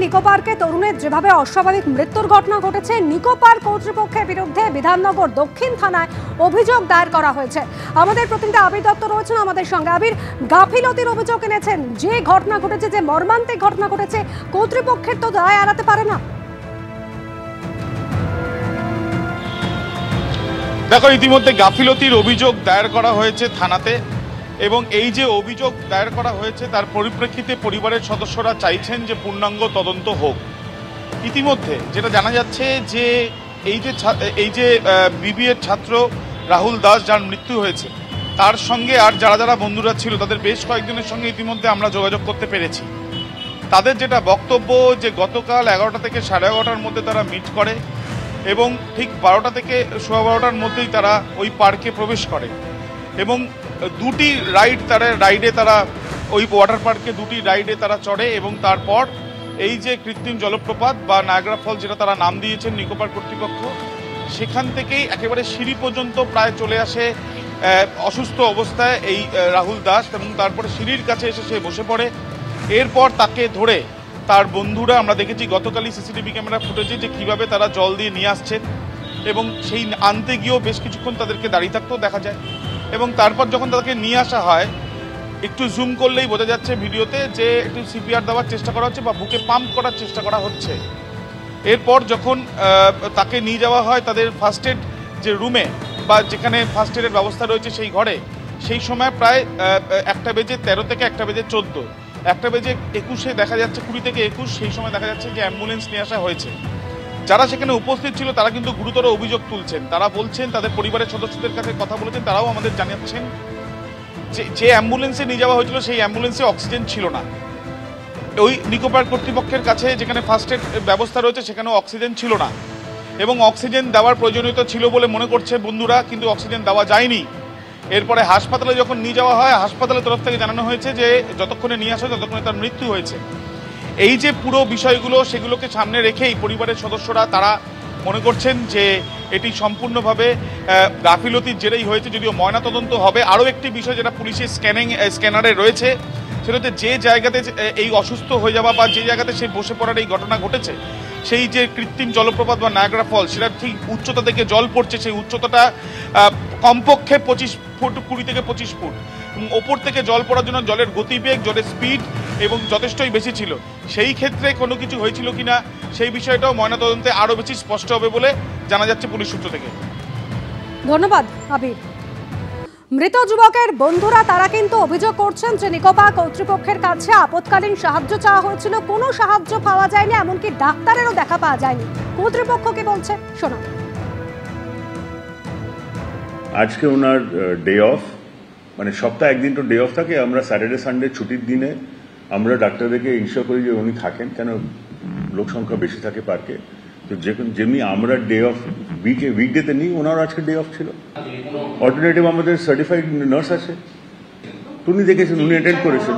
নিকো পার্কে তরুণের যেভাবে অস্বাভাবিক মৃত্যুর ঘটনা ঘটেছে, নিকো পার্ক কর্তৃপক্ষের বিরুদ্ধে বিধাননগর দক্ষিণ থানায় অভিযোগ দায়ের করা হয়েছে। আমাদের প্রতিনিধি আবির দত্ত রয়েছেন আমাদের সঙ্গে। আবির, গাফিলতির অভিযোগ এনেছেন, যে ঘটনা ঘটেছে, যে মর্মান্তিক ঘটনা ঘটেছে, কর্তৃপক্ষের তো দায় এড়াতে পারে না। দেখো, ইতিমধ্যে গাফিলতির অভিযোগ দায়ের করা হয়েছে থানাতে, এবং এই যে অভিযোগ দায়ের করা হয়েছে তার পরিপ্রেক্ষিতে পরিবারের সদস্যরা চাইছেন যে পূর্ণাঙ্গ তদন্ত হোক। ইতিমধ্যে যেটা জানা যাচ্ছে যে এই যে বিবিএর ছাত্র রাহুল দাস, যার মৃত্যু হয়েছে, তার সঙ্গে আর যারা বন্ধুরা ছিল তাদের বেশ কয়েকজনের সঙ্গে ইতিমধ্যে আমরা যোগাযোগ করতে পেরেছি। তাদের যেটা বক্তব্য যে গতকাল 11টা থেকে 11:30টার মধ্যে তারা মিট করে এবং ঠিক 12টা থেকে 12:15টার মধ্যেই তারা ওই পার্কে প্রবেশ করে এবং দুটি রাইডে তারা ওই ওয়াটার পার্কে দুটি রাইডে তারা চড়ে এবং তারপর এই যে কৃত্রিম জলপ্রপাত বা নায়াগ্রা ফল, যেটা তারা নাম দিয়েছেন নিকো পার্ক কর্তৃপক্ষ, সেখান থেকেই একেবারে সিঁড়ি পর্যন্ত প্রায় চলে আসে অসুস্থ অবস্থায় এই রাহুল দাস, এবং তারপরে সিঁড়ির কাছে এসে সে বসে পড়ে। এরপর তাকে ধরে তার বন্ধুরা, আমরা দেখেছি গতকালই সিসিটিভি ক্যামেরা ফুটেজে যে কীভাবে তারা জল দিয়ে নিয়ে আসছেন, এবং সেই আনতে গিয়েও বেশ কিছুক্ষণ তাদেরকে দাঁড়িয়ে থাকতেও দেখা যায়। এবং তারপর যখন তাদেরকে নিয়ে আসা হয়, একটু জুম করলেই বোঝা যাচ্ছে ভিডিওতে যে একটু সিপিআর দেওয়ার চেষ্টা করা হচ্ছে বা বুকে পাম্প করার চেষ্টা করা হচ্ছে। এরপর যখন তাকে নিয়ে যাওয়া হয় তাদের ফার্স্ট এড যে রুমে বা যেখানে ফার্স্ট এডের ব্যবস্থা রয়েছে সেই ঘরে, সেই সময় প্রায় 1:13 থেকে 1:14, 1:21 দেখা যাচ্ছে, 20 থেকে 21, সেই সময় দেখা যাচ্ছে যে অ্যাম্বুলেন্স নিয়ে আসা হয়েছে। যারা সেখানে উপস্থিত ছিল তারা কিন্তু গুরুতর অভিযোগ তুলছেন। তারা বলছেন, তাদের পরিবারের সদস্যদের কাছে কথা বলেছেন, তারাও আমাদের জানাচ্ছেন যে অ্যাম্বুলেন্সে নিয়ে যাওয়া হয়েছিল সেই অ্যাম্বুলেন্সে অক্সিজেন ছিল না। ওই নিকো পার্ক কর্তৃপক্ষের কাছে যেখানে ফার্স্ট এড ব্যবস্থা রয়েছে সেখানেও অক্সিজেন ছিল না, এবং অক্সিজেন দেওয়ার প্রয়োজনীয়তা ছিল বলে মনে করছে বন্ধুরা, কিন্তু অক্সিজেন দেওয়া যায়নি। এরপরে হাসপাতালে যখন নিয়ে যাওয়া হয়, হাসপাতালের তরফ থেকে জানানো হয়েছে যে যতক্ষণে নিয়ে আসা হয় ততক্ষণে তার মৃত্যু হয়েছে। এই যে পুরো বিষয়গুলো, সেগুলোকে সামনে রেখেই পরিবারের সদস্যরা তারা মনে করছেন যে এটি সম্পূর্ণভাবে গাফিলতির জেরেই হয়েছে। যদিও ময়নাতদন্ত হবে। আরও একটি বিষয় যেটা পুলিশের স্ক্যানারে রয়েছে, সেটা হচ্ছে যে জায়গাতে এই অসুস্থ হয়ে যাওয়া বা যে জায়গাতে সে বসে পড়ার এই ঘটনা ঘটেছে, সেই যে কৃত্রিম জলপ্রপাত বা নায়াগ্রা ফল, সেটা ঠিক উচ্চতা থেকে জল পড়ছে, সেই উচ্চতাটা কমপক্ষে 20 থেকে 25 ফুট। ওপর থেকে জল পড়ার জন্য জলের গতিবেগ, জলের স্পিড এবং যথেষ্টই বেশি ছিল। সেই ক্ষেত্রে কোনো কিছু হয়েছিল কিনা সেই বিষয়টাও ময়নাতদন্তে আরও বেশি স্পষ্ট হবে বলে জানা যাচ্ছে পুলিশ সূত্র থেকে। ধন্যবাদ আবির। মৃত যুবকের বন্ধুরা তারা কিন্তু অভিযোগ করছেন যে নিকো পার্ক কর্তৃপক্ষের কাছে আপৎকালীন সাহায্য চাওয়া হয়েছিল, কোনো সাহায্য পাওয়া যায়নি, এমনকি ডাক্তারেরও দেখা পাওয়া যায়নি। কর্তৃপক্ষ কি বলছে শোনো। আজকে ওনার ডে অফ, মানে সপ্তাহে একদিন তো ডে অফ থাকে। আমরা স্যাটারডে সানডে ছুটির দিনে আমরা ডাক্তারদেরকে ইনশিওর করি যে উনি থাকেন, কেন লোক সংখ্যা বেশি থাকে পার্কে। তো যেমনি আমরা ডে অফ উইকডেতে নিই, ওনারও আজকে ডে অফ ছিল। অল্টারনেটিভ আমাদের সার্টিফাইড নার্স আছে, উনি দেখেছেন, উনি অ্যাটেন্ড করেছেন।